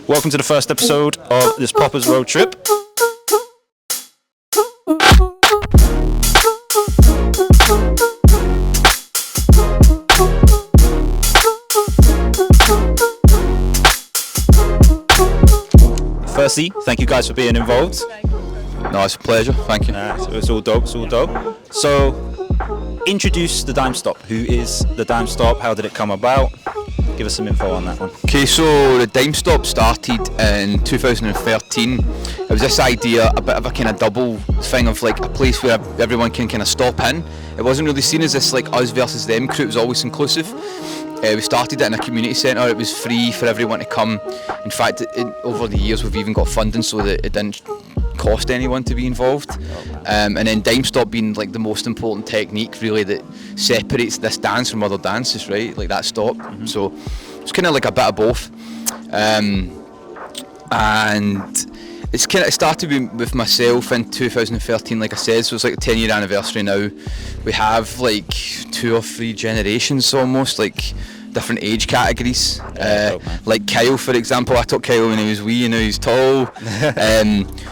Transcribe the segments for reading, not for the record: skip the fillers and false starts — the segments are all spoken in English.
Welcome to the first episode of this Poppers Road Trip. Firstly, thank you guys for being involved. No, it's a pleasure. Thank you. It's all dope. It's all dope. So, introduce the Dimestop. Who is the Dimestop? How did it come about? Give us some info on that one. Okay, so the Dimestop started in 2013. It was this idea, a bit of a kind of double thing of like a place where everyone can kind of stop in. It wasn't really seen as this like us versus them crew. It was always inclusive. We started it in a community centre. It was free for everyone to come. In fact, over the years we've even got funding so that it didn't cost anyone to be involved. And then Dimestop being like the most important technique really that separates this dance from other dances, right? Like that stop. Mm-hmm. So it's kind of like a bit of both. And it's kind of, it started with myself in 2013, like I said, so it's like a 10-year anniversary now. We have like 2 or 3 generations almost, like different age categories. Like Kyle, for example, I taught Kyle when he was wee, and now he's tall.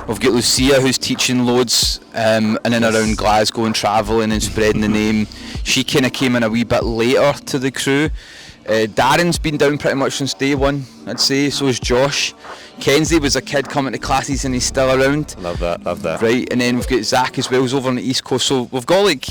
We've got Lucia, who's teaching loads in and around Glasgow and travelling and spreading the name. She kind of came in a wee bit later to the crew. Darren's been down pretty much since day one, I'd say. So is Josh. Kenzie was a kid coming to classes and he's still around. Love that. Right, and then we've got Zach as well, who's over on the East Coast. So we've got like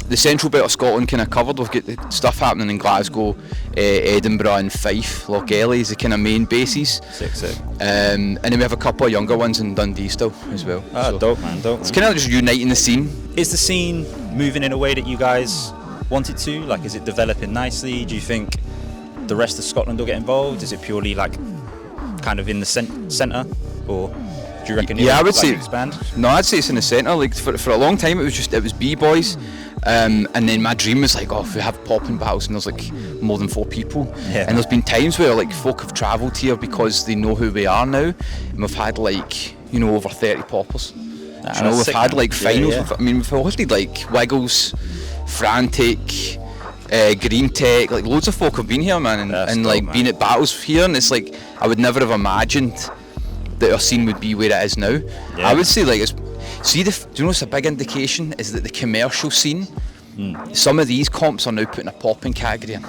the central belt of Scotland kind of covered. We've got the stuff happening in Glasgow, Edinburgh and Fife. Lochgelly is the kind of main bases. Sick. And then we have a couple of younger ones in Dundee still as well. So dope, man. It's kind of just uniting the scene. Is the scene moving in a way that you guys want it to? Like, is it developing nicely? Do you think the rest of Scotland will get involved? Is it purely like kind of in the centre, or do you reckon I would say expand? No, I'd say it's in the centre. Like for a long time it was b-boys, and then my dream was like, if we have popping battles and there's like more than 4 people. And there's been times where like folk have travelled here because they know who we are now, and we've had like over 30 poppers. We've had like finals. I mean, we've hosted like Wiggles, Frantic, Green Tech, like loads of folk have been here, man, and like dope, been at battles here, and it's like I would never have imagined that our scene would be where it is now. I would say like do you know what's a big indication is that the commercial scene, some of these comps are now putting a popping category in.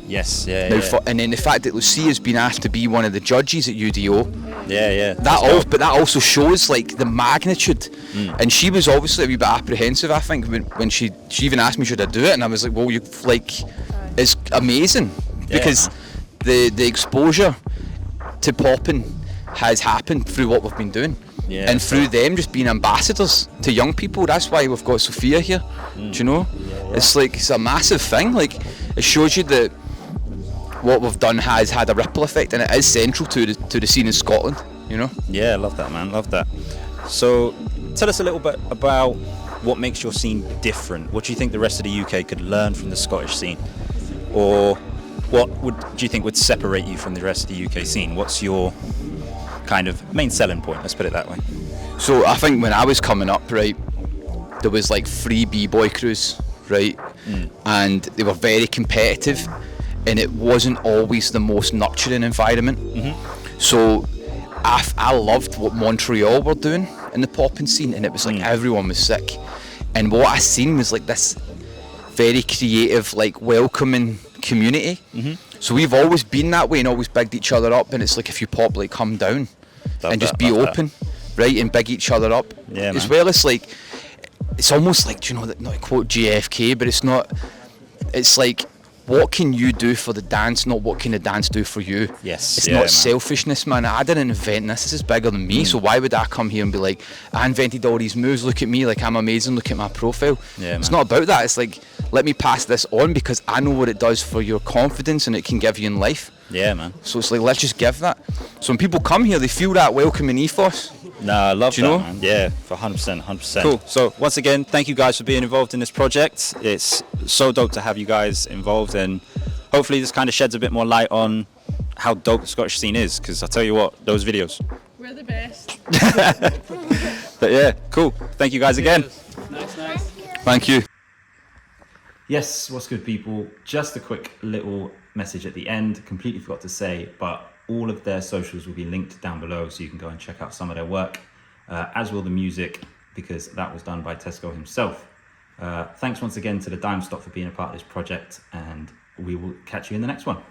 Yes, And then the fact that Lucia has been asked to be one of the judges at UDO, that also shows like the magnitude. And she was obviously a wee bit apprehensive, I think, when she even asked me should I do it, and I was like, well, it's amazing because the exposure to popping has happened through what we've been doing. And through them just being ambassadors to young people. That's why we've got Sophia here. Do you know? It's like it's a massive thing. Like it shows you that what we've done has had a ripple effect, and it is central to the scene in Scotland. Yeah, I love that, man. Love that. So tell us a little bit about what makes your scene different. What do you think the rest of the UK could learn from the Scottish scene, or what do you think would separate you from the rest of the UK scene? What's your kind of main selling point? Let's put it that way. So I think when I was coming up, right, there was like 3 b-boy crews, right, and they were very competitive, and it wasn't always the most nurturing environment. So I loved what Montreal were doing in the popping scene, and it was like everyone was sick, and what I seen was like this very creative, like welcoming community. So we've always been that way and always bigged each other up, and it's like if you pop, like come down and just be open, right, and big each other up. As well as like it's almost like, not to quote JFK, but it's like, what can you do for the dance, not what can the dance do for you? It's not selfishness, man. I didn't invent this is bigger than me, so why would I come here and be like, I invented all these moves, look at me, like I'm amazing, look at my profile. It's not about that. It's like, let me pass this on because I know what it does for your confidence and it can give you in life. So it's like, let's just give that. So when people come here, they feel that welcoming ethos. No, I love that, man. Yeah, for 100%. Cool. So once again, thank you guys for being involved in this project. It's so dope to have you guys involved, and hopefully this kind of sheds a bit more light on how dope the Scottish scene is, because I tell you what, those videos. We're the best. But yeah, cool. Thank you guys again. Nice. Thank you. Yes, what's good, people? Just a quick little message at the end. Completely forgot to say, but All of their socials will be linked down below, so you can go and check out some of their work, as will the music, because that was done by Tesco himself. Thanks once again to the Dimestop for being a part of this project, and we will catch you in the next one.